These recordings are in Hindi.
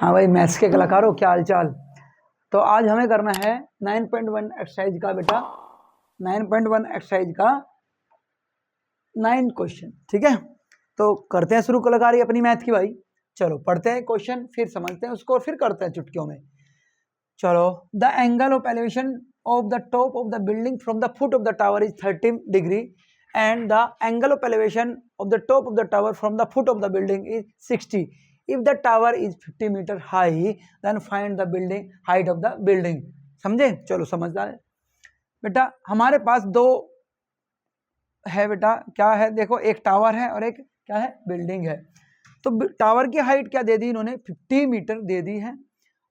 हाँ भाई, मैथ्स के कलाकारों, क्या हाल चाल। तो आज हमें करना है 9.1 एक्सरसाइज का बेटा, 9.1 एक्सरसाइज का 9 क्वेश्चन। ठीक है, तो करते हैं शुरू कलाकारी अपनी मैथ की भाई। चलो पढ़ते हैं क्वेश्चन, फिर समझते हैं उसको और फिर करते हैं चुटकियों में। चलो, the angle of elevation of the top of the building from the foot of the tower is 30 degree and the angle of elevation of the top of the tower from the foot of the building is 60. If the tower is 50 meter high, then find the building height of the building. समझे? चलो समझदार है बेटा। हमारे पास दो है बेटा, क्या है देखो, एक टावर है और एक क्या है, बिल्डिंग है। तो टावर की हाइट क्या दे दी इन्होंने, 50 मीटर दे दी है,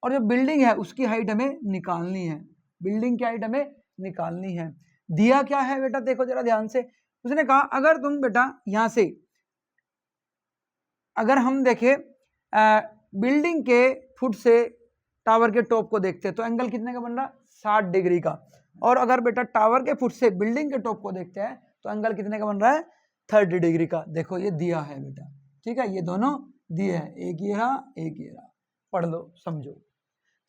और जो बिल्डिंग है उसकी हाइट हमें निकालनी है। बिल्डिंग की हाइट हमें निकालनी है। दिया क्या है बेटा, देखो जरा ध्यान से। उसने कहा अगर तुम बेटा यहां से, अगर हम देखें बिल्डिंग के फुट से टावर के टॉप को देखते हैं तो एंगल कितने का बन रहा, 60 डिग्री का। और अगर बेटा टावर के फुट से बिल्डिंग के टॉप को देखते हैं तो एंगल कितने का बन रहा है, 30 डिग्री का। देखो ये दिया है बेटा, ठीक है, ये दोनों दिए हैं, एक ये रहा एक ये रहा। पढ़ लो, समझो,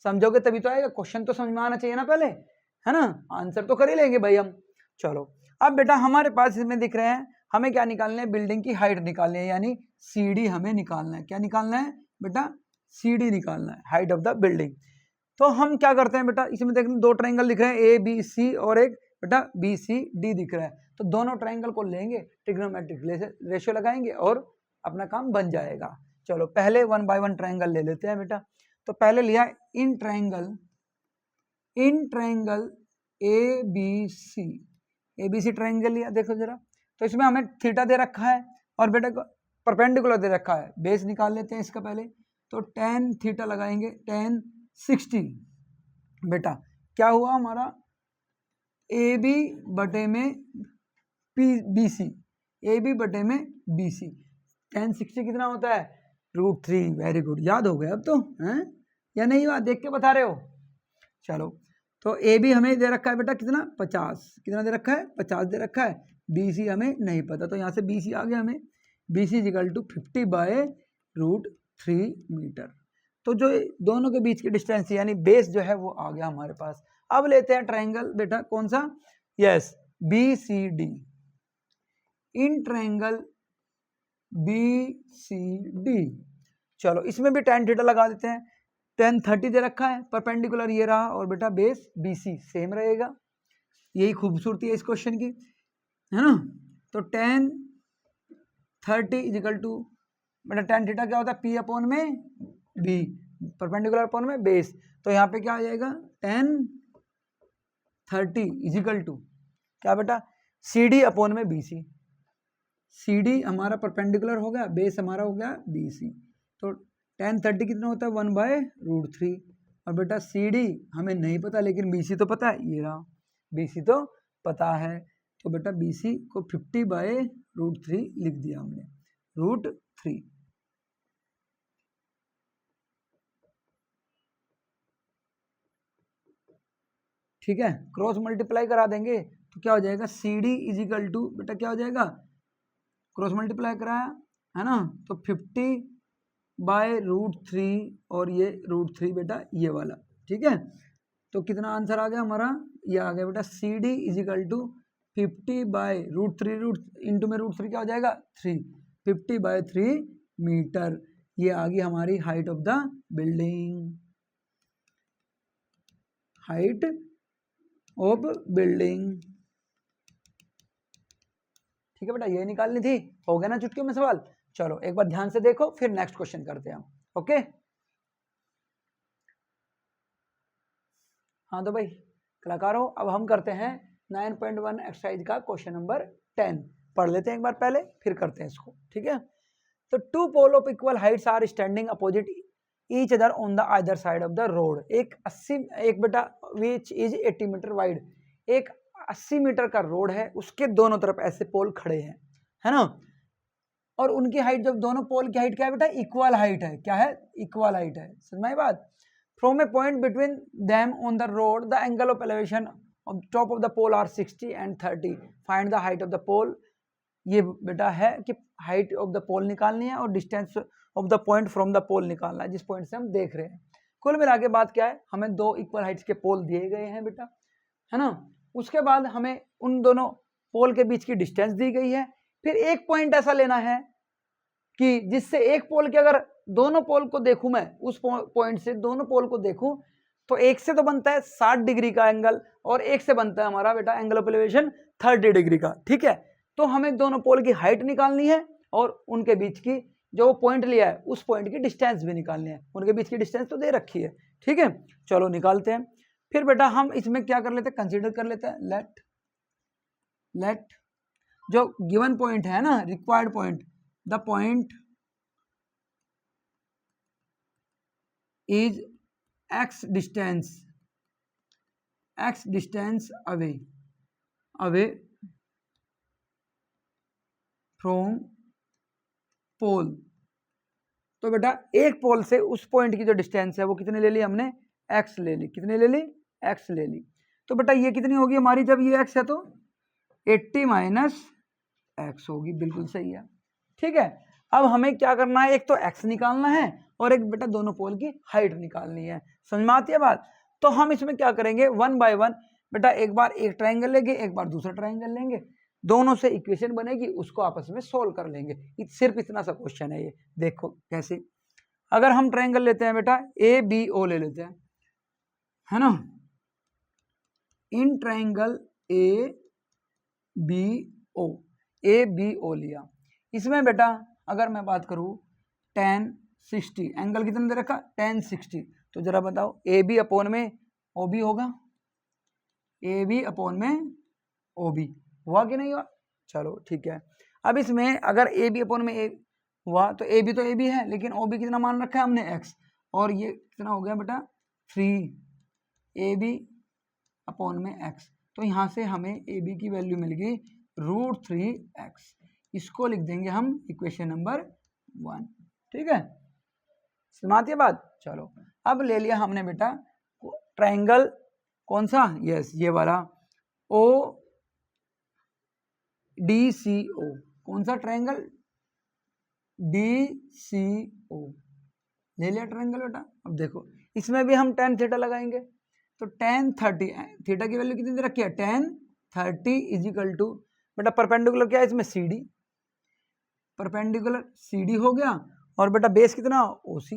समझोगे तभी तो आएगा। क्वेश्चन तो समझ में आना चाहिए ना पहले, है ना। आंसर तो कर ही लेंगे भाई हम। चलो अब बेटा हमारे पास इसमें दिख रहे हैं, हमें क्या निकालना है, बिल्डिंग की हाइट निकालनी है, यानी सीडी हमें निकालना है। क्या निकालना है बेटा, सीडी निकालना है, हाइट ऑफ द बिल्डिंग। तो हम क्या करते हैं बेटा, इसमें देखो दो ट्रायंगल दिख रहे हैं, ए बी सी, और एक बेटा बी सी डी दिख रहा है। तो दोनों ट्रायंगल को लेंगे, ट्रिग्नोमेट्रिक रेशियो लगाएंगे और अपना काम बन जाएगा। चलो पहले 1 बाय 1 ट्रायंगल ले लेते हैं बेटा। तो पहले लिया in triangle A B C triangle लिया। देखो जरा, तो इसमें हमें थीटा दे रखा है और बेटा परपेंडिकुलर दे रखा है। बेस निकाल लेते हैं इसका पहले। तो tan थीटा लगाएंगे, tan 60 बेटा क्या हुआ हमारा, ए बी बटे में बी सी, ए बी बटे में बी सी। tan 60 कितना होता है, √3। वेरी गुड, याद हो गया अब तो, हैं या नहीं हुआ, देख के बता रहे हो। चलो तो ए बी हमें दे रखा है बेटा कितना, 50। कितना दे रखा है, 50 दे रखा है। बी सी हमें नहीं पता, तो यहाँ से बी सी आ गया हमें, B C equal to 50 by √3 metre. तो जो दोनों के बीच की डिस्टेंस यानी बेस जो है वो आ गया हमारे पास। अब लेते हैं ट्रायंगल बेटा, कौन सा, yes B C D. In triangle B C D, चलो इसमें भी tan थीटा लगा देते हैं। tan 30 दे रखा है, परपेंडिकुलर ये रहा, और बेटा बेस BC सेम रहेगा। यही खूबसूरती है इस क्वेश्चन की, है ना। तो tan 30 इजिकल टू बेटा tan थीटा क्या होता है, P अपॉन में B, परपेंडिकुलर अपॉन में बेस। तो यहाँ पे क्या आ जाएगा, tan 30 इजिकल टू क्या बेटा, CD अपॉन में BC। CD हमारा परपेंडिकुलर हो गया, बेस हमारा हो गया BC। तो tan 30 कितना होता है, 1 बाय √3। और बेटा CD हमें नहीं पता, लेकिन BC तो पता है, ये रहा BC तो पता है। तो बेटा BC को 50 बाय √3 लिख दिया हमने, √3। ठीक है, क्रॉस मल्टीप्लाई करा देंगे तो क्या हो जाएगा, CD इजिकल टू बेटा क्या हो जाएगा, क्रॉस मल्टीप्लाई कराया है ना, तो 50 बाय √3 और ये √3 बेटा ये वाला। ठीक है, तो कितना आंसर आ गया हमारा, ये आ गया बेटा CD equal to 50 by √3 into में √3 क्या हो जाएगा, 3, 50 बाय 3 मीटर। ये आ गई हमारी height of the building, height of building. ठीक है बेटा, ये निकालनी थी। हो गया ना चुटकियों में सवाल। चलो एक बार ध्यान से देखो, फिर नेक्स्ट क्वेश्चन करते हैं हम। ओके, हाँ तो भाई कलाकारों, अब हम करते हैं 9.1 एक्सरसाइज का क्वेश्चन नंबर 10। पढ़ लेते हैं एक बार पहले, फिर करते हैं इसको। ठीक है, तो 2 pole of equal heights are standing opposite each other on the other side of the road. एक बेटा विच इज 80 मीटर वाइड, एक 80 मीटर का रोड है, उसके दोनों तरफ ऐसे पोल खड़े हैं, है ना। और उनकी हाइट, जब दोनों पोल की हाइट क्या है बेटा, इक्वल हाइट है। क्या है, इक्वल हाइट है, समझ में आई बात। From a point between them on the road the angle of elevation of top of the pole are 60 and 30, find the height of the pole. ये बेटा है कि हाइट ऑफ द पोल निकालनी है और distance of the point from the pole निकालना है, जिस पॉइंट से हम देख रहे हैं। कुल मिला के बात क्या है, हमें 2 इक्वल हाइट्स के पोल दिए गए हैं बेटा, है ना। उसके बाद हमें उन दोनों पोल के बीच की डिस्टेंस दी गई है। फिर एक पॉइंट ऐसा लेना है कि जिससे एक पोल के, अगर दोनों पोल को देखूं मैं, उस पॉइंट से दोनों पोल को देखूं, तो एक से तो बनता है 60 डिग्री का एंगल, और एक से बनता है हमारा बेटा एंगल ऑफ एलिवेशन 30 डिग्री का, ठीक है। तो हमें दोनों पोल की हाइट निकालनी है और उनके बीच की जो पॉइंट लिया है उस पॉइंट की डिस्टेंस भी निकालनी है। उनके बीच की डिस्टेंस तो दे रखी है, ठीक है। चलो निकालते हैं। फिर बेटा हम इसमें क्या कर लेते हैं, कंसीडर कर लेते हैं, लेट जो गिवन पॉइंट है ना, required point, the point is x distance away from पोल। तो बेटा एक पोल से उस पॉइंट की जो डिस्टेंस है वो कितनी ले ली हमने, x ले ली। कितनी ले ली, x ले ली। तो बेटा ये कितनी होगी हमारी, जब ये x है तो 80 माइनस x होगी, बिल्कुल सही है, ठीक है। अब हमें क्या करना है, एक तो x निकालना है और एक बेटा दोनों पोल की हाइट निकालनी है। समझ में आती है बात। तो हम इसमें क्या करेंगे, 1 बाय 1 बेटा, एक बार एक ट्राइंगल लेंगे, एक बार दूसरा ट्राइंगल लेंगे, दोनों से इक्वेशन बनेगी, उसको आपस में सोल्व कर लेंगे। सिर्फ इतना सा क्वेश्चन है ये। देखो कैसे, अगर हम ट्राइंगल लेते हैं बेटा ABO ले लेते हैं, है ना। इन ट्राइंगल ABO लिया, इसमें बेटा अगर मैं बात करूं tan 60, एंगल कितना दे रखा, tan 60, तो जरा बताओ AB अपॉन में OB होगा, AB अपॉन में OB हुआ कि नहीं हुआ। चलो ठीक है। अब इसमें अगर AB अपॉन में A हुआ तो AB तो AB है, लेकिन OB कितना मान रखा है हमने x, और ये कितना हो गया बेटा 3AB अपॉन में x। तो यहाँ से हमें AB की वैल्यू मिल गई √3x। इसको लिख देंगे हम इक्वेशन नंबर 1, ठीक है। समझती है बात। चलो अब ले लिया हमने बेटा ट्राइंगल, कौन सा, यस ये वाला ODCO, कौन सा ट्राइंगल, DCO ले लिया ट्राइंगल बेटा। अब देखो इसमें भी हम tan थीटा लगाएंगे, तो tan 30, थीटा की वैल्यू कितनी दे रखी है, tan 30 इज इक्वल टू बेटा परपेंडिकुलर क्या है इसमें, CD, परपेंडिकुलर CD हो गया, और बेटा बेस कितना OC,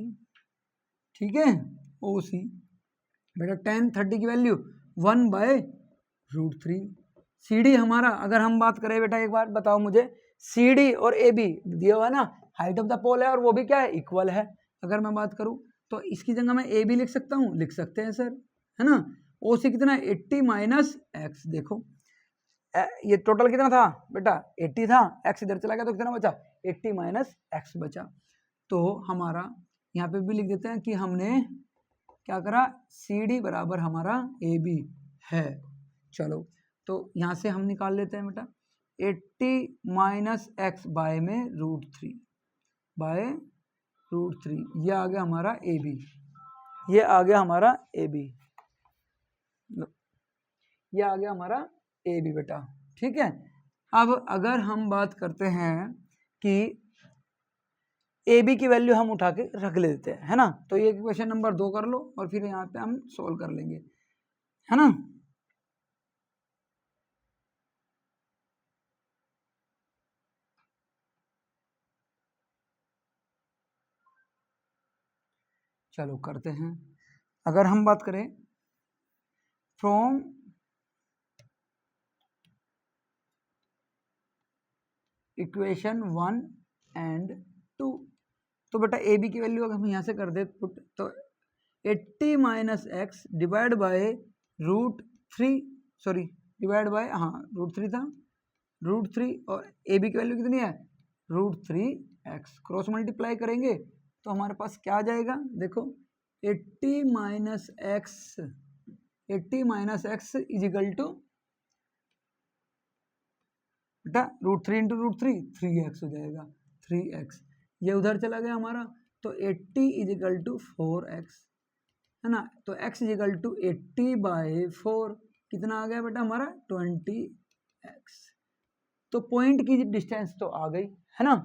ठीक है, OC। बेटा tan 30 की वैल्यू 1/√3। CD हमारा, अगर हम बात करें बेटा, एक बार बताओ मुझे, CD और AB दिया हुआ ना, हाइट ऑफ द पोल है और वो भी क्या है, इक्वल है। अगर मैं बात करूं तो इसकी जगह मैं AB लिख सकता हूं, लिख सकते हैं सर, है ना। OC कितना है 80 माइनस x। देखो ये टोटल कितना था बेटा 80 था, x इधर चला गया तो कितना बचा 80 माइनस x बचा। तो हमारा यहाँ पे भी लिख देते हैं कि हमने क्या करा, CD बराबर हमारा AB है। चलो तो यहाँ से हम निकाल लेते हैं बेटा 80 माइनस x बाय में √3 बाय √3, ये आ गया हमारा AB, ये आ गया हमारा AB, ये आ गया हमारा AB बेटा, ठीक है। अब अगर हम बात करते हैं कि AB की वैल्यू हम उठा के रख लेते हैं, है ना, तो ये क्वेश्चन नंबर 2 कर लो और फिर यहाँ पे हम सोल्व कर लेंगे, है ना। चलो करते हैं। अगर हम बात करें फ्रॉम इक्वेशन 1 एंड 2, तो बेटा AB की वैल्यू अगर हम यहाँ से कर दे पुट, तो 80 minus x divide by √3, sorry divide by, हाँ √3 था, √3, और AB की वैल्यू कितनी है √3x, क्रॉस मल्टीप्लाई करेंगे तो हमारे पास क्या आ जाएगा, देखो 80 minus x is equal to बेटा √3 इंटू √3 3x हो जाएगा, 3x, ये उधर चला गया हमारा, तो 80 इज इक्वल टू 4x, है ना। तो x इज इक्वल टू 80/4 कितना आ गया बेटा हमारा 20x। तो पॉइंट की डिस्टेंस तो आ गई, है ना।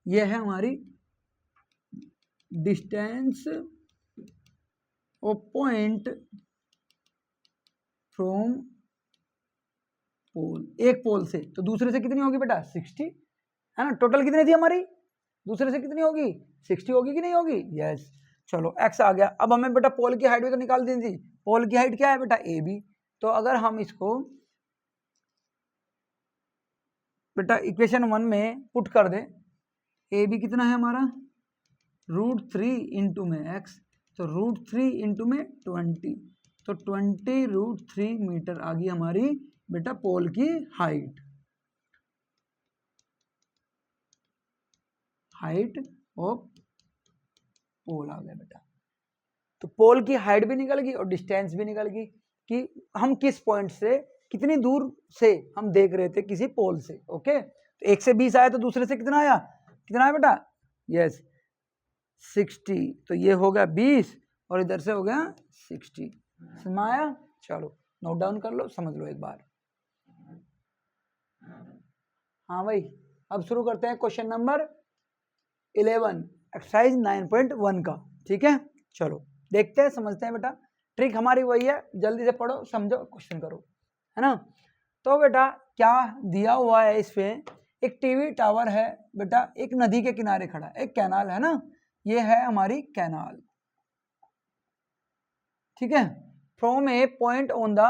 ये है हमारी distance of point from pole, एक पोल से, तो दूसरे से कितनी होगी बेटा 60, है ना। टोटल कितनी थी हमारी, दूसरे से कितनी होगी 60 होगी कि नहीं होगी, यस। चलो x आ गया। अब हमें बेटा पोल की हाइट भी तो निकाल दी थी। पोल की हाइट क्या है बेटा ए बी, तो अगर हम इसको बेटा इक्वेशन 1 में पुट कर दे, ए बी कितना है हमारा √3 इंटू में x, तो √3 इंटू में 20, तो 20 √3 मीटर आ गई हमारी बेटा पोल की हाइट, हाइट ऑफ पोल आ गया बेटा। तो पोल की हाइट भी निकल गई और डिस्टेंस भी निकल गई कि हम किस पॉइंट से कितनी दूर से हम देख रहे थे किसी पोल से। ओके, तो 1 से 20 आया तो दूसरे से कितना आया, कितना आया बेटा, यस 60, तो ये हो गया 20 और इधर से हो गया 60, समझ आया। चलो नोट डाउन कर लो, समझ लो एक बार। हाँ भाई, अब शुरू करते हैं क्वेश्चन नंबर 11 एक्सरसाइज 9.1 का, ठीक है। चलो देखते हैं, समझते हैं बेटा। ट्रिक हमारी वही है, जल्दी से पढ़ो, समझो, क्वेश्चन करो, है ना। तो बेटा क्या दिया हुआ है इसमें, एक टीवी टावर है बेटा, एक नदी के किनारे खड़ा है, एक कैनाल है ना, ये है हमारी कैनाल, ठीक है। From a point on the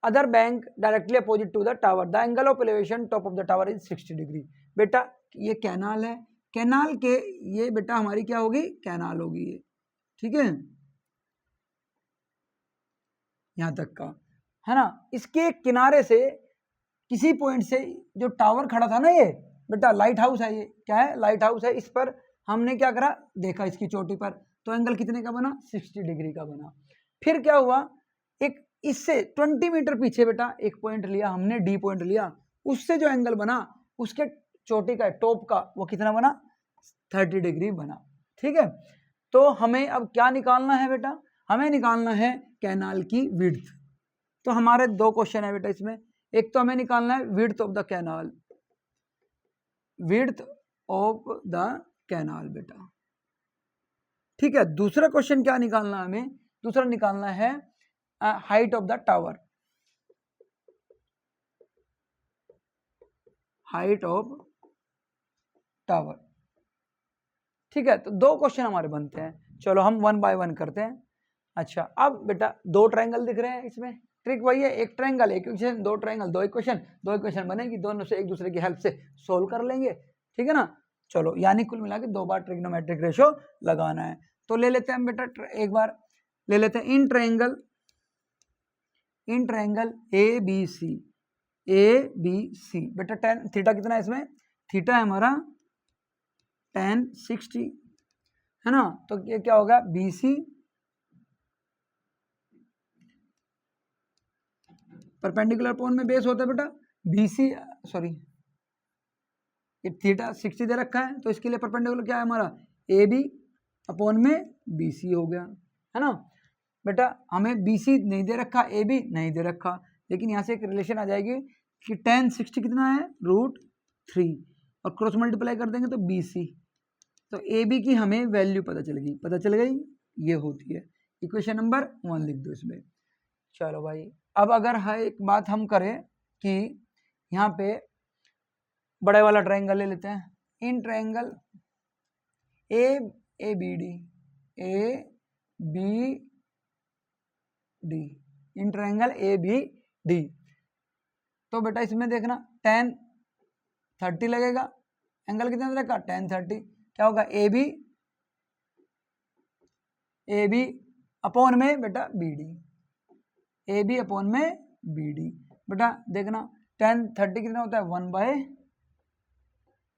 other bank directly opposite to the tower the angle of elevation top of the tower is 60 degree. बेटा ये कैनाल है, कैनाल के ये बेटा हमारी क्या होगी, कैनाल होगी ये, ठीक है, यहां तक का, है ना। इसके किनारे से किसी पॉइंट से जो टावर खड़ा था ना, ये बेटा लाइट हाउस है, ये क्या है, लाइट हाउस है। इस पर हमने क्या करा, देखा इसकी चोटी पर, तो एंगल कितने का बना, 60 डिग्री का बना। फिर क्या हुआ, एक इससे 20 मीटर पीछे बेटा एक पॉइंट लिया हमने, डी पॉइंट लिया, उससे जो एंगल बना उसके चोटी का, टॉप का, वो कितना बना, 30 डिग्री बना, ठीक है। तो हमें अब क्या निकालना है बेटा, हमें निकालना है कैनाल की विड्थ। तो हमारे दो क्वेश्चन है बेटा इसमें, एक तो हमें निकालना है width of the canal, width of the canal बेटा, ठीक है। दूसरा क्वेश्चन क्या निकालना है हमें, दूसरा निकालना है height of the tower, height of tower, ठीक है। तो दो क्वेश्चन हमारे बनते हैं, चलो हम 1 बाय 1 करते हैं। अच्छा, अब बेटा दो ट्रायंगल दिख रहे हैं इसमें, ट्रिक वही है, एक ट्रायंगल एक इक्वेशन, दो ट्रायंगल दो इक्वेशन, दो इक्वेशन बनेगी, दोनों से एक दूसरे की हेल्प से सोल्व कर लेंगे, ठीक है ना। चलो यानी कुल मिला के 2 बार ट्रिग्नोमेट्रिक रेशो लगाना है। तो ले लेते हैं हम बेटा, एक बार ले लेते हैं इन ट्रायंगल ए बी सी बेटा, tan थीटा कितना है इसमें, थीटा है हमारा tan 60, है ना। तो ये क्या होगा, बी सी परपेंडिकुलर अपॉन में बेस होता है बेटा, बी सी सॉरी ये थीटा 60 दे रखा है, तो इसके लिए परपेंडिकुलर क्या है हमारा, ए बी अपॉन में बी सी हो गया, है ना। बेटा हमें बी सी नहीं दे रखा, ए बी नहीं दे रखा, लेकिन यहाँ से एक रिलेशन आ जाएगी कि tan 60 कितना है, √3, और क्रॉस मल्टीप्लाई कर देंगे तो बी सी, तो ए बी की हमें वैल्यू पता चल गई, ये होती है। इक्वेशन नंबर 1 लिख दो इसमें। चलो भाई, अब अगर है एक बात हम करें कि यहाँ पे बड़े वाला ट्रायंगल ले लेते हैं, in triangle A B D, in triangle A B D, तो बेटा इसमें देखना tan 30 लगेगा, एंगल कितना रखा, tan 30, क्या होगा ए बी अपॉन में बेटा B D, A B upon में बी डी। बेटा देखना tan 30 कितना होता है,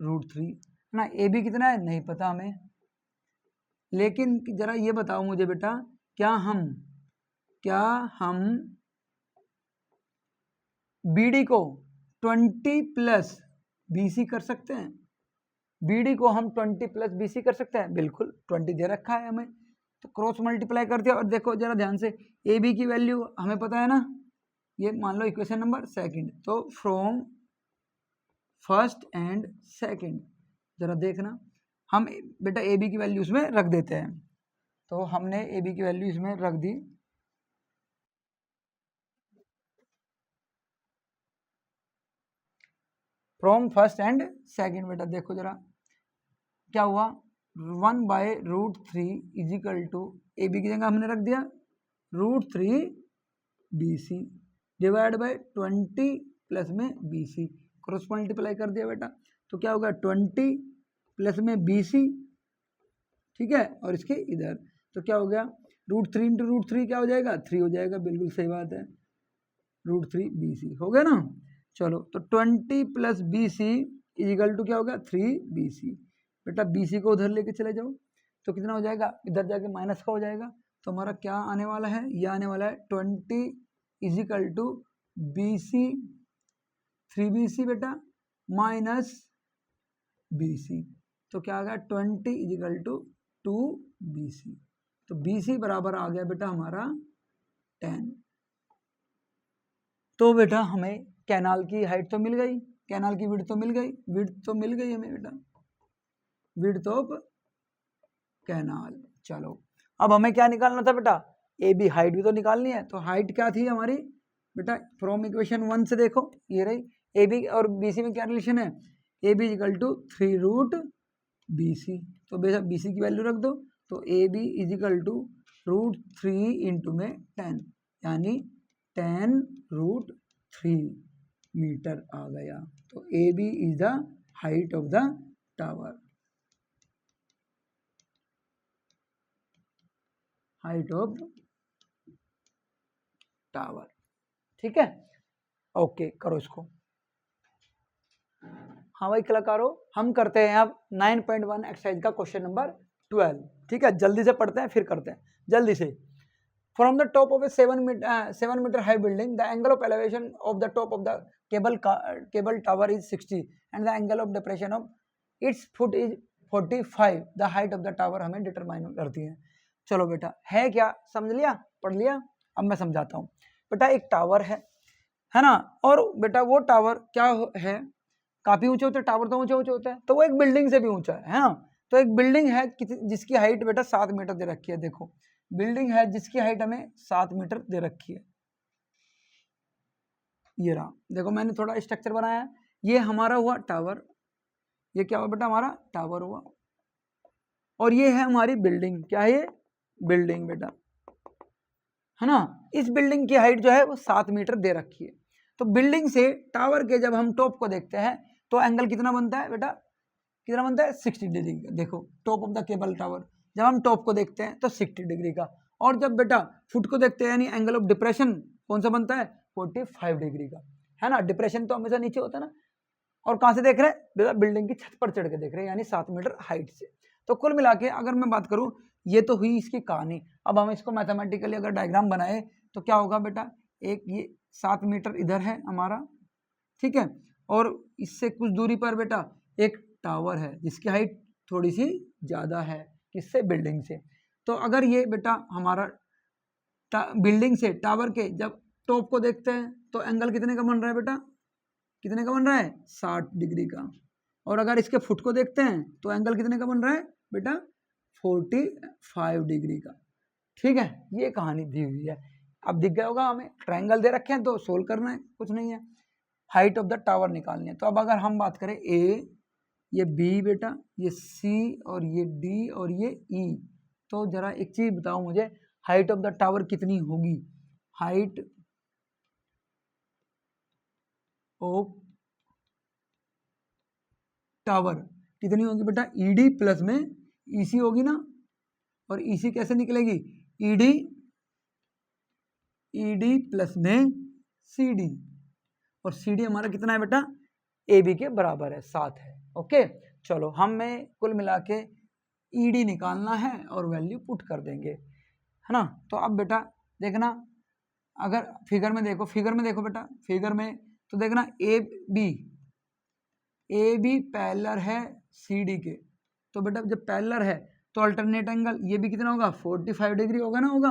1/√3, है ना। ए बी कितना है नहीं पता हमें, लेकिन जरा ये बताओ मुझे बेटा, क्या हम बी डी को 20 प्लस बी सी कर सकते हैं, बी डी को हम 20 प्लस बी सी कर सकते हैं, बिल्कुल 20 दे रखा है हमें, तो क्रॉस मल्टीप्लाई कर दिया। और देखो जरा ध्यान से, ए बी की वैल्यू हमें पता है ना, ये मान लो इक्वेशन नंबर 2, तो फ्रॉम फर्स्ट एंड सेकंड जरा देखना, हम बेटा ए बी की वैल्यू इसमें रख देते हैं। तो हमने ए बी की वैल्यू इसमें रख दी। फ्रॉम फर्स्ट एंड सेकंड बेटा देखो जरा क्या हुआ, 1/√3 इजिकल टू ए बी की जगह हमने रख दिया √3 BC डिवाइड बाय 20 प्लस में BC, क्रॉस मल्टीप्लाई कर दिया बेटा। तो क्या होगा 20 प्लस में BC, ठीक है, और इसके इधर तो क्या हो गया √3 इंटू √3 क्या हो जाएगा 3 हो जाएगा, बिल्कुल सही बात है, √3 BC हो गया ना। चलो तो 20 प्लस BC इजिकल टू क्या हो गया 3 BC। बेटा BC को उधर लेके चले जाओ तो कितना हो जाएगा, इधर जाके माइनस का हो जाएगा। तो हमारा क्या आने वाला है, ये आने वाला है 20 इजिकल टू BC 3BC बेटा माइनस BC। तो क्या आ गया 20 इजिकल टू 2BC। तो BC बराबर आ गया बेटा हमारा 10। तो बेटा हमें कैनाल की हाइट तो मिल गई, कैनाल की विड्थ तो मिल गई, विड्थ तो मिल गई हमें बेटा, विड्थ ऑफ कैनाल। चलो अब हमें क्या निकालना था बेटा, ए बी हाइट भी तो निकालनी है। तो हाइट क्या थी हमारी बेटा, फ्रॉम इक्वेशन 1 से देखो ये रही, ए बी और बी सी में क्या रिलेशन है, A B equal to 3√BC। तो बेटा BC की वैल्यू रख दो, तो A B equal to √3 into में 10 यानी 10√3 मीटर आ गया। तो A B is the height of the tower, height of tower, ठीक है। ओके करो इसको। हाँ भाई कलाकारों, हम करते हैं अब 9.1 एक्सरसाइज का क्वेश्चन नंबर 12, ठीक है, जल्दी से पढ़ते हैं फिर करते हैं जल्दी से। From the top of a 7 meter high building, the angle of elevation of the top of the cable tower is 60 and the angle of depression of its foot is 45. The height of the tower हमें डिटरमाइन करती है। चलो बेटा है क्या, समझ लिया, पढ़ लिया। अब मैं समझाता हूँ बेटा, एक टावर है ना, और बेटा वो टावर क्या है, काफी ऊंचे होते हैं टावर, तो ऊंचे ऊंचे होते हैं, तो वो एक बिल्डिंग से भी ऊंचा है ना। तो एक बिल्डिंग है जिसकी हाइट बेटा 7 मीटर दे रखी है। देखो बिल्डिंग है जिसकी हाइट हमें 7 मीटर दे रखी है। ये रहा, देखो मैंने थोड़ा स्ट्रक्चर बनाया, ये हमारा हुआ टावर, ये क्या हुआ बेटा हमारा टावर हुआ, और ये है हमारी बिल्डिंग, क्या है ये बिल्डिंग बेटा, है ना। इस बिल्डिंग की हाइट जो है वो 7 मीटर दे रखी है। तो बिल्डिंग से टावर के जब हम टॉप को देखते हैं तो एंगल कितना बनता है बेटा, कितना बनता है 60 डिग्री का। देखो top of the cable tower, जब हम टॉप को देखते हैं तो 60 डिग्री का, और जब बेटा फुट को देखते हैं यानी एंगल ऑफ डिप्रेशन कौन सा बनता है 45 डिग्री का, है ना। डिप्रेशन तो हमेशा नीचे होता है ना, और कहाँ से देख रहे हैं बेटा, बिल्डिंग की छत पर चढ़ के देख रहे हैं यानी 7 मीटर हाइट से। तो कुल मिला के अगर मैं बात करूं, ये तो हुई इसकी कहानी। अब हम इसको मैथमेटिकली अगर डायग्राम बनाए तो क्या होगा बेटा, एक ये 7 मीटर इधर है हमारा, ठीक है, और इससे कुछ दूरी पर बेटा एक टावर है जिसकी हाइट थोड़ी सी ज़्यादा है किससे, बिल्डिंग से। तो अगर ये बेटा हमारा बिल्डिंग से टावर के जब टॉप को देखते हैं तो एंगल कितने का बन रहा है बेटा, कितने का बन रहा है 60 डिग्री का, और अगर इसके फुट को देखते हैं तो एंगल कितने का बन रहा है बेटा 45 डिग्री का, ठीक है। ये कहानी दी हुई है, अब दिख गया होगा हमें, ट्रायंगल दे रखे हैं तो सोल्व करना है, कुछ नहीं है, हाइट ऑफ द टावर निकालनी है। तो अब अगर हम बात करें ए, ये बी बेटा, ये सी, और ये डी, और ये ई, तो जरा एक चीज बताओ मुझे, हाइट ऑफ द टावर कितनी होगी, हाइट ऑफ टावर कितनी होगी बेटा, ईडी प्लस में ईसी होगी ना, और ईसी कैसे निकलेगी, ईडी, ईडी प्लस में सीडी, और सीडी हमारा कितना है बेटा ए बी के बराबर है 7 है। ओके चलो हमें कुल मिला के ईडी निकालना है और वैल्यू पुट कर देंगे, है ना। तो अब बेटा देखना, अगर फिगर में देखो, फिगर में देखो बेटा, फिगर में तो देखना ए बी पैरेलल है सी डी के, तो बेटा जब पैरेलल है तो अल्टरनेट एंगल ये भी कितना होगा 45 डिग्री होगा ना, होगा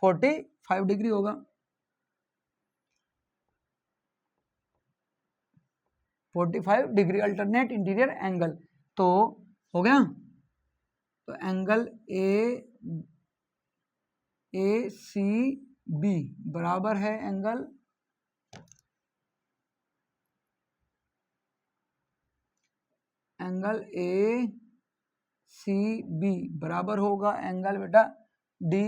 45 डिग्री होगा, 45 डिग्री अल्टरनेट इंटीरियर एंगल। तो हो गया, तो एंगल ए सी बी बराबर है एंगल ए सी बी बराबर होगा एंगल बेटा डी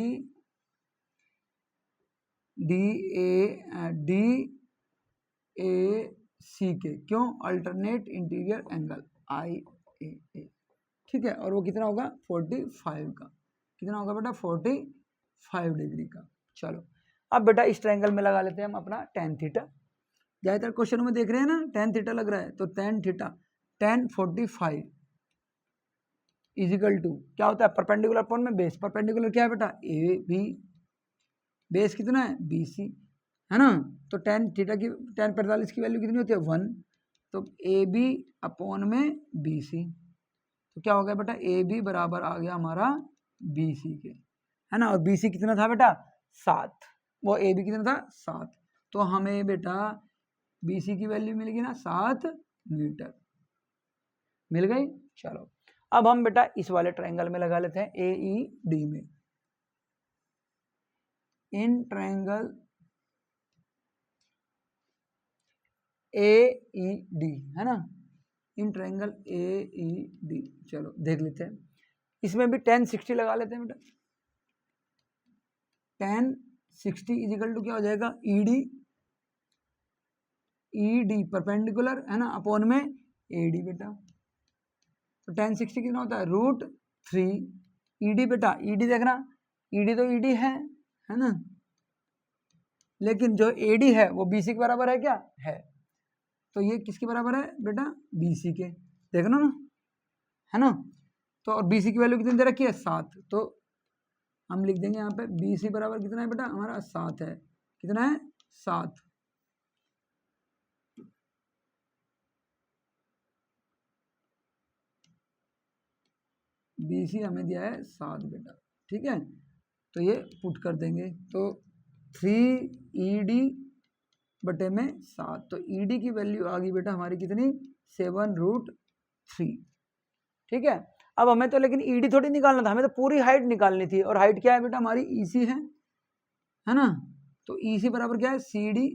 ए सी के। क्यों? अल्टरनेट इंटीरियर एंगल आई ए। ठीक है, और वो कितना होगा 45 का। कितना होगा बेटा 45 डिग्री का। चलो अब बेटा इस ट्रायंगल में लगा लेते हैं हम अपना tan थीटा। ज़्यादातर क्वेश्चनों में देख रहे हैं ना tan थीटा लग रहा है, तो tan theta tan 45 equal to क्या होता है परपेंडिकुलर अपॉन में बेस। परपेंडिकुलर क्या है बेटा ए बी, बेस कितना है बी सी, है ना। तो tan थीटा की tan 45 की वैल्यू कितनी होती है 1, तो ए बी अपॉन में बी सी, तो क्या हो गया बेटा ए बी बराबर आ गया हमारा बी सी के, है ना। और बी सी कितना था बेटा 7, वो ए बी कितना था 7, तो हमें बेटा बी सी की वैल्यू मिल गई ना 7 मीटर मिल गई। चलो अब हम बेटा इस वाले ट्रायंगल में लगा लेते हैं ए ई डी में। In triangle A E D, है ना, इन ट्रायंगल ए ई डी। चलो देख लेते हैं, इसमें भी tan 60 लगा लेते हैं बेटा। tan 60 इजिकल टू क्या हो जाएगा ई डी परपेंडिकुलर, है ना, अपॉन में ए डी बेटा। तो tan 60 कितना होता है √3 ई डी बेटा। ई डी देखना, ई डी तो ई डी है ना, लेकिन जो ए डी है वो बी सी के बराबर है क्या है, तो ये किसके बराबर है बेटा बी सी के, देखना ना, है ना। तो और बी सी की वैल्यू कितनी दे रखी है 7, तो हम लिख देंगे यहाँ पे बी सी बराबर कितना है बेटा हमारा 7 है। कितना है 7, बी सी हमें दिया है 7 बेटा। ठीक है, तो ये पुट कर देंगे, तो 3 ई डी बटे में 7, तो ई डी की वैल्यू आ गई बेटा हमारी कितनी 7√3। ठीक है, अब हमें तो लेकिन ई डी थोड़ी निकालना था, हमें तो पूरी हाइट निकालनी थी, और हाइट क्या है बेटा हमारी ई सी है ना। तो ई सी बराबर क्या है सी डी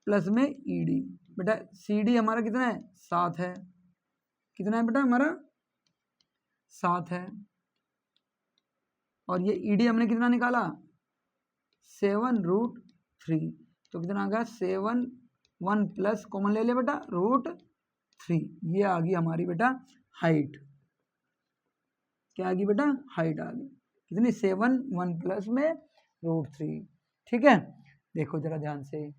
प्लस में ई डी बेटा। सी डी हमारा कितना है 7 है, कितना है बेटा हमारा 7 है, और ये ई डी हमने कितना निकाला 7√3, तो कितना आ गया 7, 1 प्लस कॉमन ले लिया बेटा √3, ये आ गई हमारी बेटा हाइट। क्या आ गई बेटा हाइट आ गई कितनी 7, 1 प्लस में √3। ठीक है, देखो जरा ध्यान से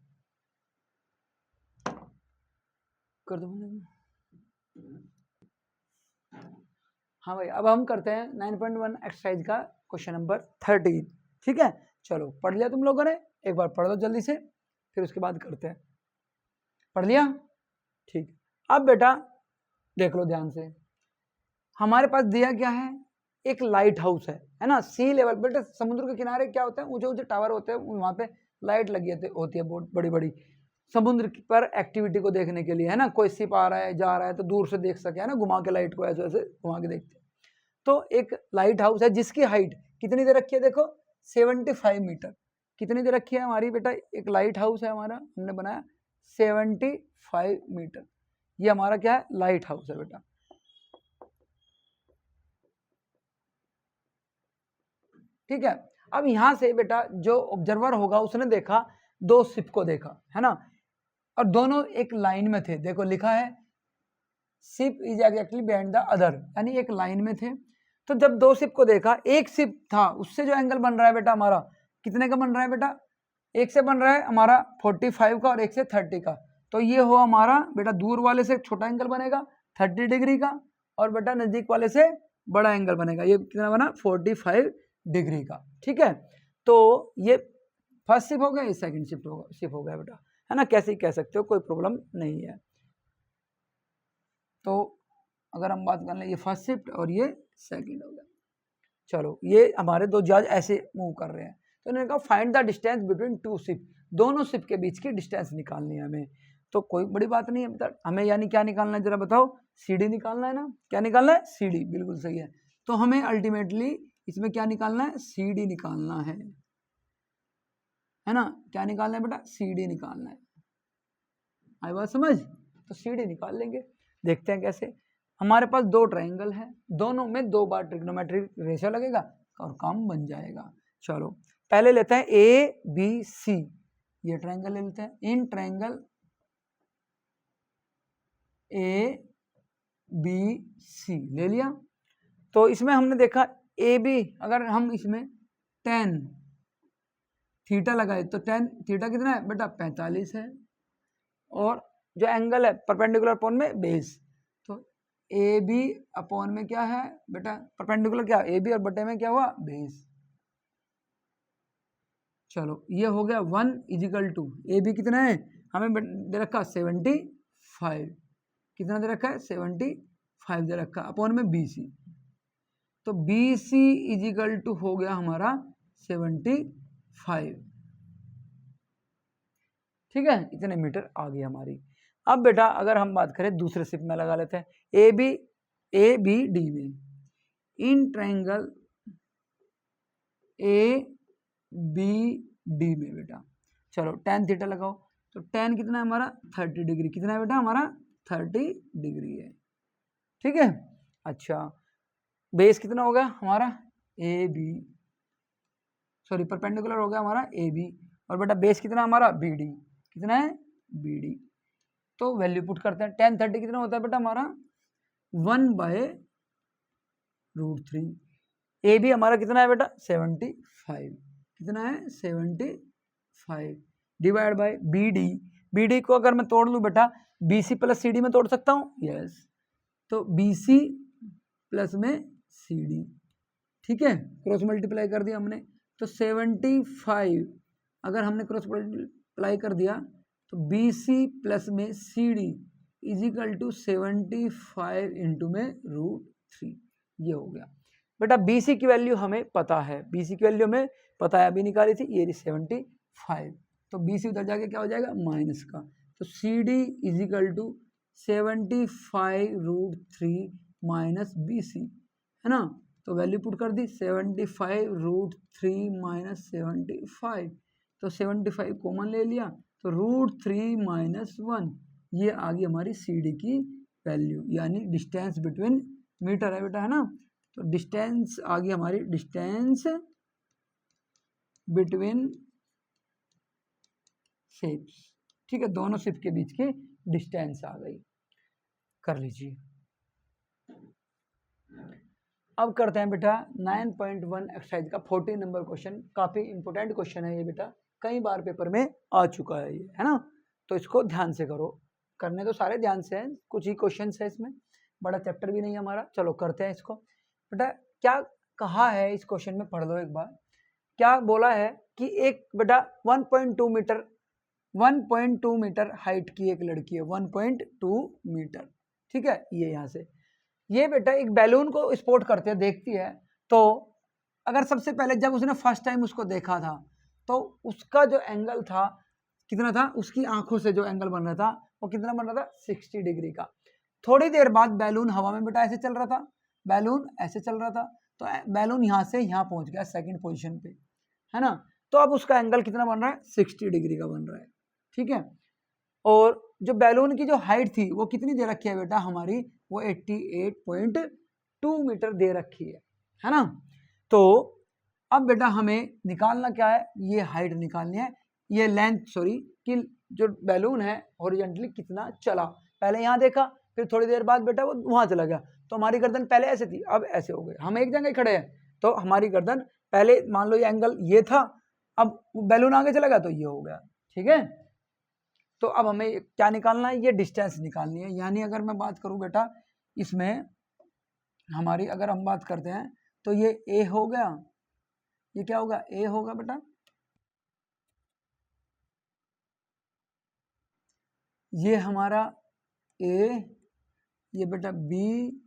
कर दो। हाँ भाई, अब हम करते हैं 9.1 एक्सरसाइज का क्वेश्चन नंबर 13। ठीक है, चलो पढ़ लिया तुम लोगों ने, एक बार पढ़ लो जल्दी से, फिर उसके बाद करते हैं। पढ़ लिया? ठीक, अब बेटा देख लो ध्यान से, हमारे पास दिया क्या है एक लाइट हाउस है ना, सी लेवल। बेटा समुद्र के किनारे क्या होता है ऊंचे ऊंचे टावर होते हैं, वहाँ पे लाइट लगी होती है बहुत बड़ी बड़ी, समुद्र पर एक्टिविटी को देखने के लिए, है ना। कोई शिप आ रहा है जा रहा है तो दूर से देख सके, है ना, घुमा के लाइट को ऐसे ऐसे घुमा के देखते हैं। तो एक लाइट हाउस है जिसकी हाइट कितनी दे रखी है देखो 75 मीटर। कितनी दे रखी है हमारी बेटा, एक लाइट हाउस है हमारा, हमने बनाया 75 मीटर। ये हमारा क्या है लाइट हाउस है बेटा। ठीक है, अब यहाँ से बेटा जो ऑब्जर्वर होगा उसने देखा 2 शिप को देखा, है ना, और दोनों एक लाइन में थे। देखो लिखा है ship is exactly behind the other, यानी एक लाइन में थे। तो जब 2 शिप को देखा, एक शिप था उससे जो एंगल बन रहा है बेटा हमारा कितने का बन रहा है बेटा, एक से बन रहा है हमारा 45 का और एक से 30 का। तो ये हो हमारा बेटा दूर वाले से छोटा एंगल बनेगा 30 डिग्री का, और बेटा नजदीक वाले से बड़ा एंगल बनेगा, ये कितना बना 45 डिग्री का। ठीक है, तो ये फर्स्ट शिप हो गया, ये सेकंड शिप हो गया बेटा, है ना, कैसे ही कह सकते हो, कोई प्रॉब्लम नहीं है। तो अगर हम बात कर लें ये फर्स्ट शिफ्ट और ये सेकंड हो गया। चलो ये हमारे 2 जहाज ऐसे मूव कर रहे हैं, तो इन्होंने कहा find the distance between 2 ship, दोनों शिप के बीच की डिस्टेंस निकालनी है हमें। तो कोई बड़ी बात नहीं है बेटा। हमें यानी क्या निकालना है जरा बताओ, CD निकालना है ना, क्या निकालना है, CD, बिल्कुल सही है। तो हमें अल्टीमेटली इसमें क्या निकालना है, CD निकालना है ना, क्या निकालना है बेटा, CD निकालना है। आई बात समझ, तो CD निकाल लेंगे। देखते हैं कैसे। हमारे पास दो ट्रायंगल है, दोनों में 2 बार ट्रिग्नोमेट्रिक रेशियो लगेगा और काम बन जाएगा। चलो पहले लेते हैं ABC, ये ट्रायंगल ले लेते हैं। इन ट्रायंगल ABC ले लिया, तो इसमें हमने देखा AB, अगर हम इसमें tan थीटा लगाए तो tan थीटा कितना है बेटा, 45 है, और जो एंगल है परपेंडिकुलर अपॉन में बेस, तो AB अपॉन में क्या है बेटा, परपेंडिकुलर क्या, AB और बटे में क्या हुआ, बेस। चलो ये हो गया 1 इजिकल टू AB कितना है, हमें दे रखा 75, कितना दे रखा है, 75 दे रखा, अपॉन में BC, तो BC इजिकल टू हो गया हमारा 75, ठीक है, इतने मीटर आ गई हमारी। अब बेटा अगर हम बात करें दूसरे सिप में लगा लेते हैं, ABD में, इन ट्रायंगल ABD में बेटा, चलो tan थीटा लगाओ, तो tan कितना है हमारा, 30 डिग्री, कितना है बेटा हमारा, 30 डिग्री है, ठीक है। अच्छा बेस कितना हो गया हमारा, AB, सॉरी परपेंडिकुलर हो गया हमारा AB, और बेटा बेस कितना हमारा, BD, कितना है, BD। तो वैल्यू पुट करते हैं, tan 30 कितना होता है बेटा हमारा, 1/√3। AB हमारा कितना है बेटा, 75, कितना है, 75, डिवाइड बाय BD को अगर मैं तोड़ लूँ बेटा, BC प्लस CD में तोड़ सकता हूँ, यस, तो BC प्लस में CD, ठीक है, क्रॉस मल्टीप्लाई कर दिया हमने, तो 75 अगर हमने क्रॉस मल्टीप्लाई कर दिया तो BC प्लस में CD इजिकल टू 75 इंटू में √3, ये हो गया बेटा। BC की वैल्यू हमें पता है, BC की वैल्यू हमें पता है, अभी निकाली थी, ये 75, तो BC उधर जाके क्या हो जाएगा, माइनस का, तो CD equal to 75√3 minus BC, है ना, तो वैल्यू पुट कर दी, 75√3 माइनस 75, तो 75 कॉमन ले लिया, तो √3 माइनस 1, ये आ गई हमारी CD की वैल्यू, यानी डिस्टेंस बिटवीन, मीटर है बेटा, है ना, तो डिस्टेंस आ गई हमारी, डिस्टेंस बिटवीन शिप्स, ठीक है, दोनों शिप के बीच की डिस्टेंस आ गई, कर लीजिए। अब करते हैं बेटा 9.1 एक्सरसाइज का 14 नंबर क्वेश्चन, काफी इंपोर्टेंट क्वेश्चन है ये बेटा, कई बार पेपर में आ चुका है ये, है ना, तो इसको ध्यान से करो, करने तो सारे ध्यान से हैं, कुछ ही क्वेश्चन है इसमें, बड़ा चैप्टर भी नहीं है हमारा। चलो करते हैं इसको बेटा। क्या कहा है इस क्वेश्चन में, पढ़ लो एक बार। क्या बोला है कि एक बेटा 1.2 मीटर हाइट की एक लड़की है, 1.2 मीटर, ठीक है, ये यहाँ से, ये बेटा एक बैलून को स्पॉट करते देखती है, तो अगर सबसे पहले जब उसने फर्स्ट टाइम उसको देखा था, तो उसका जो एंगल था कितना था, उसकी आंखों से जो एंगल बन रहा था वो कितना बन रहा था, 60 डिग्री का। थोड़ी देर बाद बैलून हवा में बेटा ऐसे चल रहा था, बैलून ऐसे चल रहा था, तो बैलून यहाँ से यहाँ पहुंच गया सेकंड पोजीशन पे, है ना, तो अब उसका एंगल कितना बन रहा है, 60 डिग्री का बन रहा है, ठीक है। और जो बैलून की जो हाइट थी वो कितनी दे रखी है बेटा हमारी, वो 88.2 मीटर दे रखी है ना। तो अब बेटा हमें निकालना क्या है, ये हाइट निकालनी है, ये लेंथ, सॉरी, कि जो बैलून है हॉरिजॉन्टली कितना चला, पहले यहाँ देखा, फिर थोड़ी देर बाद बेटा वो वहां चला गया, तो हमारी गर्दन पहले ऐसे थी, अब ऐसे हो गए, हम एक जगह खड़े हैं, तो हमारी गर्दन पहले मान लो ये एंगल ये था, अब बैलून आगे चला गया तो ये हो गया, ठीक है। तो अब हमें क्या निकालना है, ये डिस्टेंस निकालनी है, यानी अगर मैं बात करूं बेटा इसमें हमारी, अगर हम बात करते हैं तो ये ए हो गया, ये क्या होगा, ए होगा बेटा, ये हमारा ए, ये बेटा बी,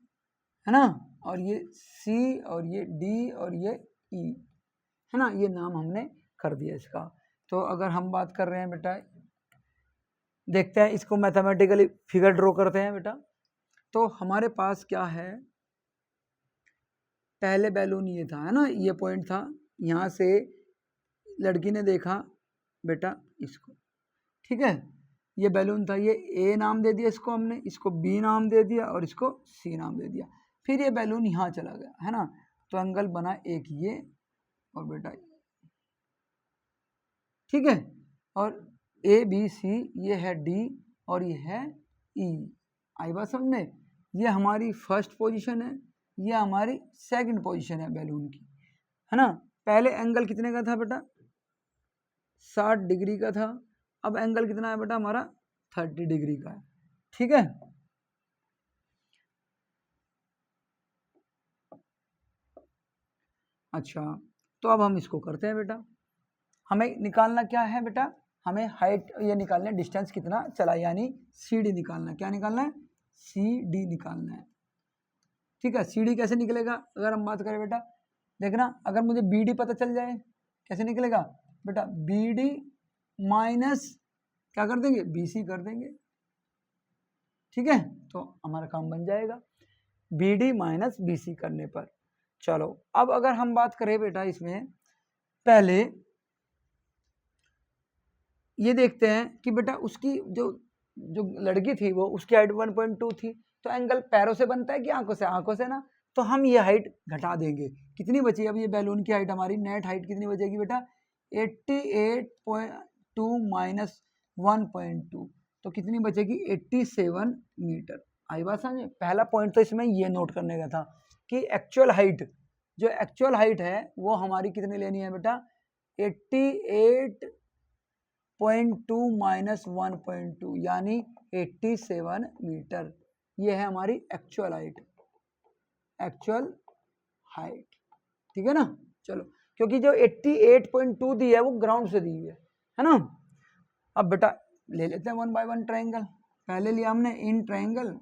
है ना, और ये सी, और ये डी, और ये ई, है ना, ये नाम हमने कर दिया इसका। तो अगर हम बात कर रहे हैं बेटा देखते हैं इसको मैथमेटिकली फिगर ड्रॉ करते हैं बेटा। तो हमारे पास क्या है, पहले बैलून ये था, है ना, ये पॉइंट था, यहाँ से लड़की ने देखा बेटा इसको, ठीक है, ये बैलून था, ये ए नाम दे दिया इसको हमने, इसको बी नाम दे दिया और इसको सी नाम दे दिया। फिर ये बैलून यहाँ चला गया, है ना, तो एंगल बना एक ये और बेटा ठीक है, और ए बी सी ये है डी और ये है ई। आई बात समझ में? ये हमारी फर्स्ट पोजीशन है, ये हमारी सेकंड पोजीशन है बैलून की, है ना। पहले एंगल कितने का था बेटा? 60 डिग्री का था। अब एंगल कितना है बेटा हमारा? 30 डिग्री का है, ठीक है। अच्छा, तो अब हम इसको करते हैं बेटा। हमें निकालना क्या है बेटा? हमें हाइट ये निकालना है, डिस्टेंस कितना चला, यानी सी डी निकालना है। क्या निकालना है? सी डी निकालना है, ठीक है। सी डी कैसे निकलेगा अगर हम बात करें बेटा? देखना, अगर मुझे बी डी पता चल जाए कैसे निकलेगा बेटा? बी डी माइनस क्या कर देंगे? बी सी कर देंगे, ठीक है, तो हमारा काम बन जाएगा B D minus B C करने पर। चलो अब अगर हम बात करें बेटा इसमें, पहले ये देखते हैं कि बेटा उसकी जो जो लड़की थी वो उसकी हाइट 1.2 थी, तो एंगल पैरों से बनता है कि आंखों से? आंखों से ना, तो हम ये हाइट घटा देंगे। कितनी बची अब ये बैलून की हाइट? हमारी नेट हाइट कितनी बचेगी बेटा? 88.2 माइनस 1.2, तो कितनी बचेगी? 87 मीटर। आई बात समझे? पहला पॉइंट तो इसमें ये नोट करने का था कि एक्चुअल हाइट, जो एक्चुअल हाइट है वो हमारी कितनी लेनी है बेटा? 88.2 माइनस 1.2 यानी 87 मीटर। ये है हमारी एक्चुअल हाइट, एक्चुअल हाइट, ठीक है ना। चलो, क्योंकि जो 88.2 दी है वो ग्राउंड से दी है ना। अब बेटा ले लेते हैं 1 बाय 1 ट्रायंगल। पहले लिया हमने in triangle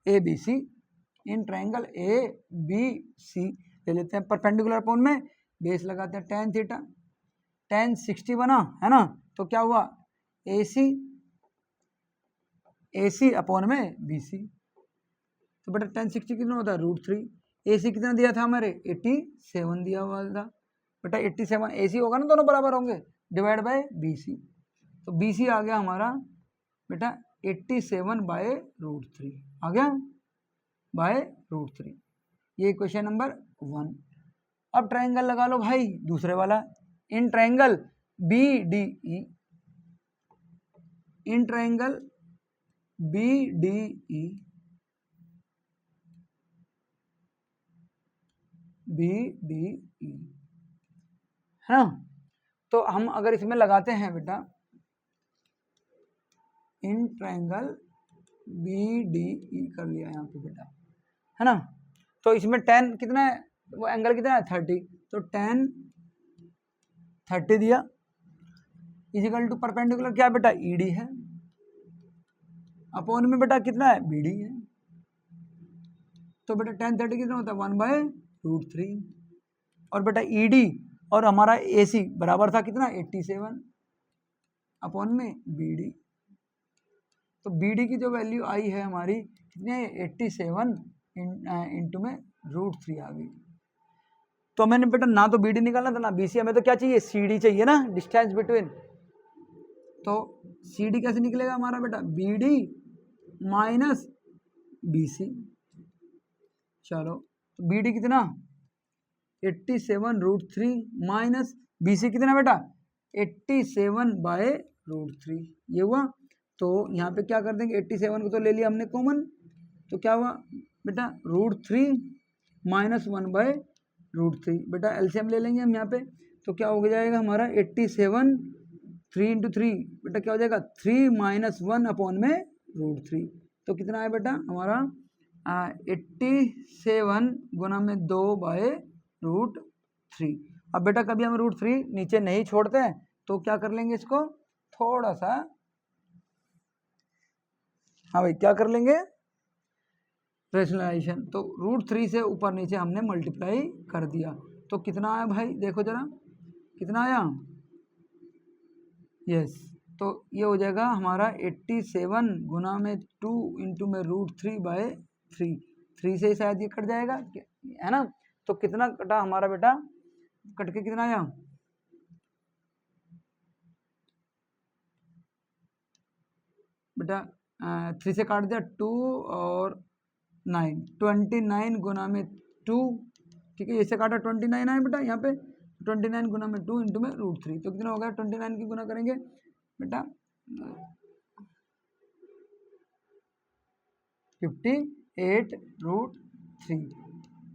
A B C, in triangle A B C ले लेते हैं। परपेंडिकुलर अपॉन में बेस लगाते हैं, tan थीटा, tan 60 बना, है ना, तो क्या हुआ? ए सी अपॉन में बी सी, तो बेटा tan 60 कितना होता है? √3। ए सी कितना दिया था हमारे? 87 दिया हुआ था बेटा। 87 ए सी होगा ना, दोनों बराबर होंगे, डिवाइड बाय बी सी, तो बी सी आ गया हमारा बेटा 87 बाय √3 आ गया, बाय √3। ये क्वेश्चन नंबर 1। अब ट्रायंगल लगा लो भाई दूसरे वाला, in triangle B D E, in triangle B D E, B D E, है ना। तो हम अगर इसमें लगाते हैं बेटा in triangle B D E कर लिया यहाँ पे बेटा, है ना, तो इसमें tan कितना है? वो एंगल कितना है? 30, तो tan 30 दिया इजिकल टू परपेंडिकुलर क्या बेटा? ई डी है, अपॉन में बेटा कितना है? बी डी है, तो बेटा tan 30 कितना होता है? 1/√3, और बेटा ई डी और हमारा ए सी बराबर था कितना? 87 अपॉन में बी डी, तो बी डी की जो वैल्यू आई है हमारी कितनी है? 87 इंटू में √3 आ गई। तो मैंने बेटा ना तो बी डी निकालना था ना बी सी, हमें तो क्या चाहिए? सी डी चाहिए ना, डिस्टेंस बिटवीन। तो सी डी कैसे निकलेगा हमारा बेटा? B D minus B C. चलो, तो बी डी कितना? 87√3 माइनस बी सी कितना बेटा? 87 बाय √3, ये हुआ। तो यहाँ पे क्या कर देंगे? 87 को तो ले लिया हमने कॉमन, तो क्या हुआ बेटा? √3 माइनस 1/√3, बेटा एलसीएम ले लेंगे हम यहाँ पे, तो क्या हो जाएगा हमारा? 87, 3 इंटू 3 बेटा क्या हो जाएगा? 3 माइनस 1 अपॉन में √3, तो कितना है बेटा हमारा? 87 गुना में 2/√3। अब बेटा कभी हम √3 नीचे नहीं छोड़ते हैं, तो क्या कर लेंगे इसको थोड़ा सा, हाँ भाई क्या कर लेंगे? रेशनलाइजेशन। तो √3 से ऊपर नीचे हमने मल्टीप्लाई कर दिया, तो कितना आया भाई? देखो जरा कितना आया? यस, तो ये हो जाएगा हमारा 87 गुना में 2 इंटू में √3/3, 3 से शायद ये कट जाएगा, है ना। तो कितना कटा हमारा बेटा, कट के कितना आया, बेटा 3 से काट दिया 2 और 9, 29 गुना में 2, ठीक है, इससे काटा 29 आया बेटा यहाँ पे, 29 गुना में 2 इंटू में √3, तो कितना हो गया, 29 की गुना करेंगे बेटा 58√3,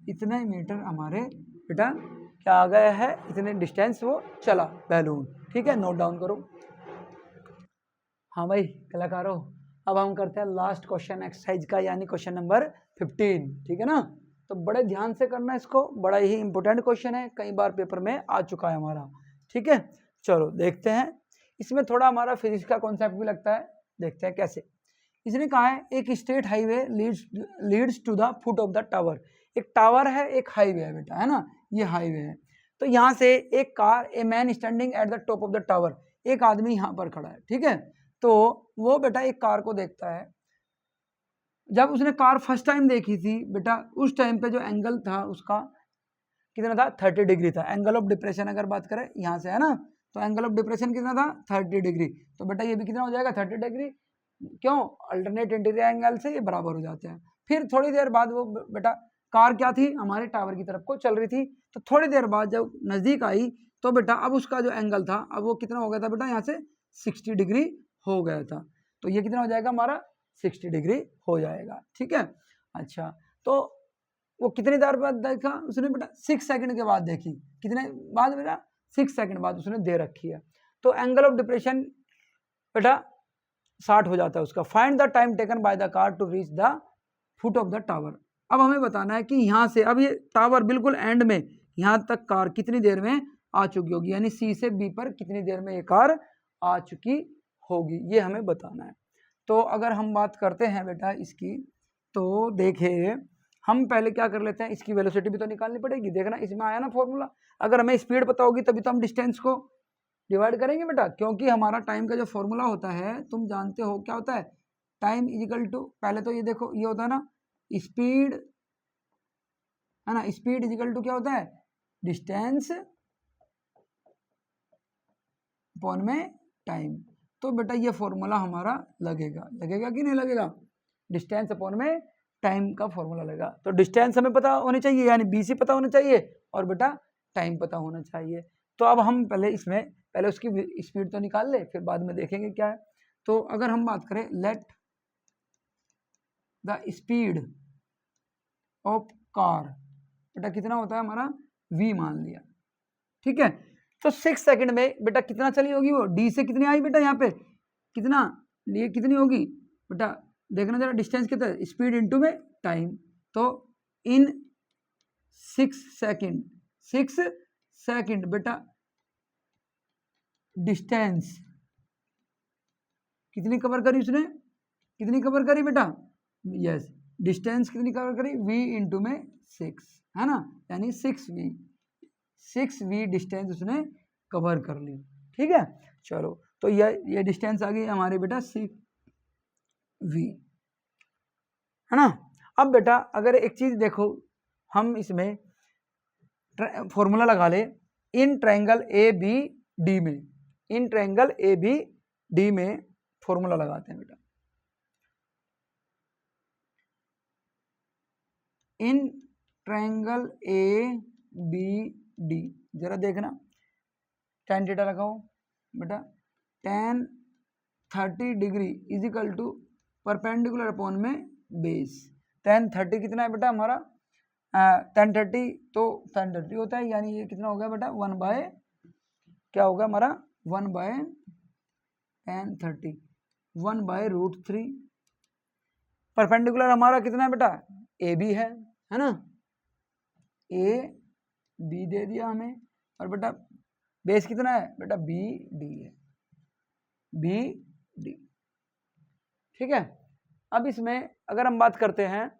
इतने मीटर हमारे बेटा क्या आ गया है, इतने डिस्टेंस वो चला बैलून, ठीक है, नोट डाउन करो। हाँ भाई कलाकारों, अब हम करते हैं लास्ट क्वेश्चन एक्सरसाइज का, यानी क्वेश्चन नंबर 15, ठीक है ना। तो बड़े ध्यान से करना इसको, बड़ा ही इंपॉर्टेंट क्वेश्चन है, कई बार पेपर में आ चुका है हमारा, ठीक है। चलो देखते हैं, इसमें थोड़ा हमारा फिजिक्स का कॉन्सेप्ट भी लगता है, देखते हैं कैसे। इसने कहा है एक straight highway leads to the foot of the tower, एक टावर है, एक हाईवे है बेटा, है ना, ये हाईवे है। तो यहाँ से एक car, a man standing at the top of the tower, एक आदमी यहाँ पर खड़ा है, ठीक है। तो वो बेटा एक कार को देखता है, जब उसने कार फर्स्ट टाइम देखी थी बेटा, उस टाइम पे जो एंगल था उसका कितना था, 30 डिग्री था। एंगल ऑफ डिप्रेशन अगर बात करें यहाँ से, है ना, तो एंगल ऑफ डिप्रेशन कितना था, 30 डिग्री। तो बेटा ये भी कितना हो जाएगा, 30 डिग्री, क्यों, अल्टरनेट इंटीरियर एंगल से ये बराबर हो जाते हैं। फिर थोड़ी देर बाद वो बेटा कार क्या थी, हमारे टावर की तरफ को चल रही थी, तो थोड़ी देर बाद जब नज़दीक आई तो बेटा अब उसका जो एंगल था, अब वो कितना हो गया था बेटा, यहाँ से 60 डिग्री हो गया था। तो ये कितना हो जाएगा हमारा, 60 डिग्री हो जाएगा, ठीक है। अच्छा, तो वो कितनी देर बाद देखा उसने बेटा, 6 सेकंड के बाद देखी, कितने बाद बेटा, 6 सेकंड बाद उसने दे रखी है। तो एंगल ऑफ डिप्रेशन बेटा 60 हो जाता है उसका। Find the time taken by the car to reach the foot of the tower. अब हमें बताना है कि यहाँ से, अब ये टावर बिल्कुल एंड में, यहाँ तक कार कितनी देर में आ चुकी होगी, यानी सी से बी पर कितनी देर में ये कार आ चुकी होगी, ये हमें बताना है। तो अगर हम बात करते हैं बेटा इसकी, तो देखिए हम पहले क्या कर लेते हैं, इसकी वेलोसिटी भी तो निकालनी पड़ेगी। देखना इसमें आया ना फॉर्मूला, अगर हमें स्पीड पता होगी तभी तो हम डिस्टेंस को डिवाइड करेंगे बेटा, क्योंकि हमारा टाइम का जो फॉर्मूला होता है तुम जानते हो क्या होता है, टाइम इजिकल टू, पहले तो ये देखो ये होता है ना स्पीड, है ना, स्पीड इजिकल टू क्या होता है, डिस्टेंस अपॉन में टाइम। तो बेटा ये फॉर्मूला हमारा लगेगा, लगेगा कि नहीं लगेगा, डिस्टेंस अपॉन में टाइम का फॉर्मूला लगेगा। तो डिस्टेंस हमें पता होनी चाहिए, यानी बीसी पता होना चाहिए, और बेटा टाइम पता होना चाहिए। तो अब हम पहले इसमें, पहले उसकी स्पीड तो निकाल ले, फिर बाद में देखेंगे क्या है। तो अगर हम बात करें, let the speed of car, बेटा कितना होता है हमारा, v मान लिया, ठीक है। तो 6 सेकंड में बेटा कितना चली होगी वो, d से कितनी आई बेटा, यहाँ पे कितना, ये कितनी होगी बेटा, देखना जरा डिस्टेंस कितना है, स्पीड इनटू में टाइम। तो इन 6 सेकंड, 6 सेकंड बेटा डिस्टेंस कितनी कवर करी उसने, कितनी कवर करी बेटा, यस, डिस्टेंस कितनी कवर करी, v इंटू में 6, है ना, यानी 6v डिस्टेंस उसने कवर कर ली, ठीक है। चलो तो ये डिस्टेंस आ गई हमारी बेटा 6v, है ना। अब बेटा अगर एक चीज देखो, हम इसमें फॉर्मूला लगा ले, in triangle A B D में, in triangle A B D में फॉर्मूला लगाते हैं बेटा, in triangle A B D, जरा देखना, tan थीटा लगाओ बेटा, tan 30 degree is equal to perpendicular upon में बेस। tan 30 कितना है बेटा हमारा, tan 30, तो tan 30 होता है, यानी ये कितना हो गया बेटा, 1 बाय, क्या होगा हमारा, 1 बाय tan 30, 1 बाय √3। परपेंडिकुलर हमारा कितना है बेटा, ए बी है ना, ए बी दे दिया हमें, और बेटा बेस कितना है बेटा, बी डी है, बी डी, ठीक है। अब इसमें अगर हम बात करते हैं,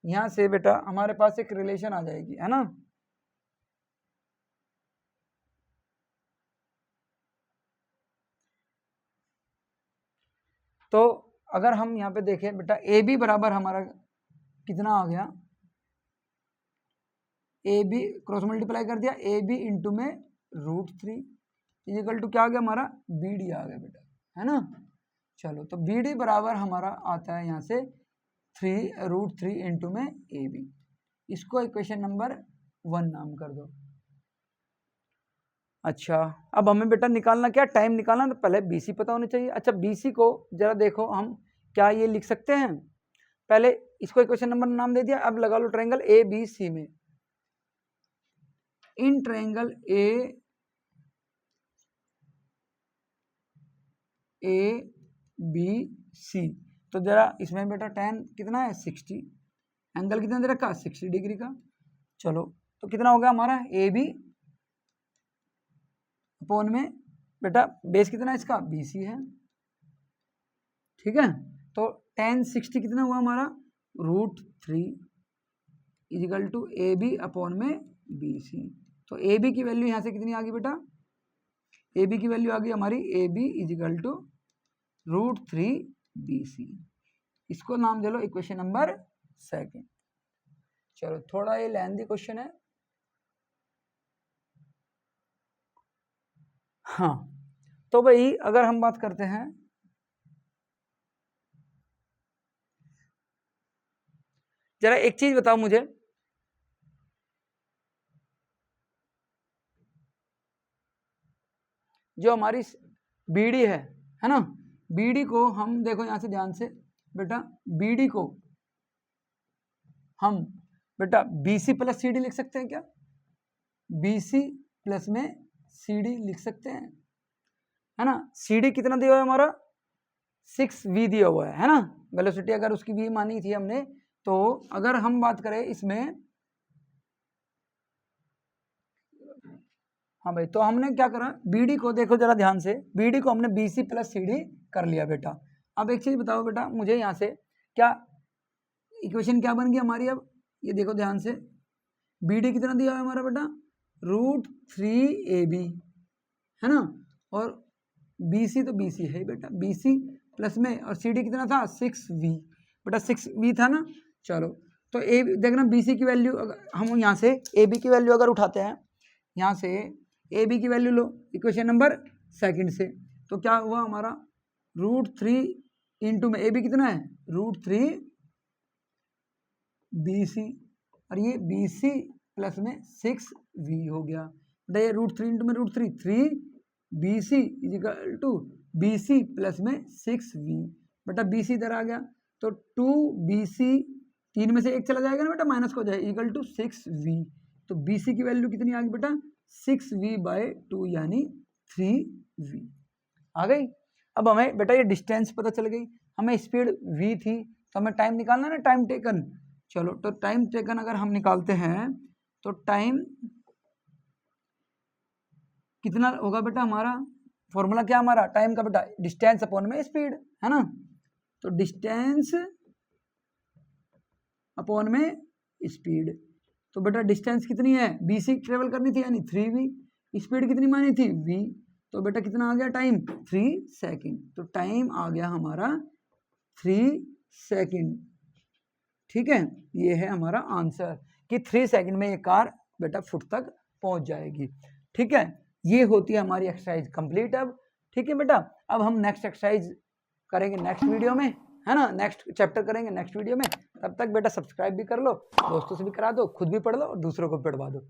यहां से बेटा हमारे पास एक रिलेशन आ जाएगी, है ना, तो अगर हम यहाँ पे देखें बेटा ए बी बराबर हमारा कितना आ गया, ए बी क्रॉस मल्टीप्लाई कर दिया, ए बी इंटू में √3 इजिकल टू क्या आ गया हमारा, बी डी आ गया बेटा, है ना। चलो तो बी डी बराबर हमारा आता है यहाँ से √3 इंटू में ए बी। इसको इक्वेशन नंबर 1 नाम कर दो। अच्छा अब हमें बेटा निकालना क्या, टाइम निकालना, तो पहले बी सी पता होनी चाहिए। अच्छा बी सी को जरा देखो, हम क्या ये लिख सकते हैं, पहले इसको इक्वेशन नंबर नाम दे दिया। अब लगा लो ट्रायंगल ए बी सी में, in triangle A B C, तो जरा इसमें बेटा tan कितना है 60, एंगल कितना दे रखा 60 डिग्री का। चलो तो कितना हो गया हमारा ए बी अपॉन में बेटा बेस कितना है इसका बी सी है, ठीक है। तो tan 60 कितना हुआ हमारा √3 equal to A B upon में बी सी। तो ए बी की वैल्यू यहाँ से कितनी आ गई बेटा, ए बी की वैल्यू आ गई हमारी A B equal to √3 B C. इसको नाम दे लो इक्वेशन नंबर 2। चलो थोड़ा ये लेंथी क्वेश्चन है, हाँ। तो भाई अगर हम बात करते हैं, जरा एक चीज बताओ मुझे, जो हमारी बीडी है ना, बीडी को हम देखो यहां से ध्यान से बेटा, बीडी को हम बेटा बीसी प्लस सीडी लिख सकते हैं क्या, बीसी प्लस में सीडी लिख सकते हैं, है ना। सीडी कितना दिया हुआ है हमारा 6v दिया हुआ है ना, वेलोसिटी अगर उसकी v मानी थी हमने। तो अगर हम बात करें इसमें, हाँ भाई, तो हमने क्या करा, बीडी को देखो जरा ध्यान से, बीडी को हमने बीसी प्लस सीडी कर लिया बेटा। अब एक चीज बताओ बेटा मुझे, यहाँ से क्या इक्वेशन क्या बन गई हमारी, अब ये देखो ध्यान से, बीडी कितना दिया हुआ है हमारा बेटा √3ab, है ना, और बीसी तो बीसी है बेटा, बीसी प्लस में, और सीडी कितना था 6v बेटा, 6v था ना। चलो तो ए देखना बीसी की वैल्यू, हम यहाँ से ए बी की वैल्यू अगर उठाते हैं, यहाँ से ए बी की वैल्यू लो इक्वेशन नंबर 2 से, तो क्या हुआ हमारा √3 इंटू में ए बी कितना है √3 BC, और ये BC प्लस में 6v हो गया बेटा, ये √3 इंटू में √3 3BC is equal to BC plus में 6v बेटा, BC इधर आ गया तो 2BC, 3 में से 1 चला जाएगा ना बेटा, माइनस को जाए, इक्वल टू 6v। तो BC की वैल्यू कितनी आ गई बेटा 6v/2 यानी 3v आ गई। अब हमें बेटा ये डिस्टेंस पता चल गई, हमें स्पीड v थी, तो हमें टाइम निकालना ना, टाइम टेकन। चलो तो टाइम टेकन अगर हम निकालते हैं तो टाइम कितना होगा बेटा, हमारा फॉर्मूला क्या हमारा टाइम का बेटा, डिस्टेंस अपॉन में स्पीड, है ना। तो डिस्टेंस अपॉन में स्पीड, तो बेटा डिस्टेंस कितनी है BC ट्रेवल करनी थी यानी 3v, स्पीड कितनी मानी थी v, तो बेटा कितना आ गया टाइम 3 सेकंड। तो टाइम आ गया हमारा 3 सेकंड, ठीक है। ये है हमारा आंसर कि 3 सेकंड में ये कार बेटा फुट तक पहुंच जाएगी, ठीक है। ये होती है हमारी एक्सरसाइज कंप्लीट अब, ठीक है बेटा। अब हम नेक्स्ट एक्सरसाइज करेंगे नेक्स्ट वीडियो में, है ना, नेक्स्ट चैप्टर करेंगे नेक्स्ट वीडियो में। तब तक बेटा सब्सक्राइब भी कर लो, दोस्तों से भी करा दो, खुद भी पढ़ लो और दूसरों को भी पढ़वा दो।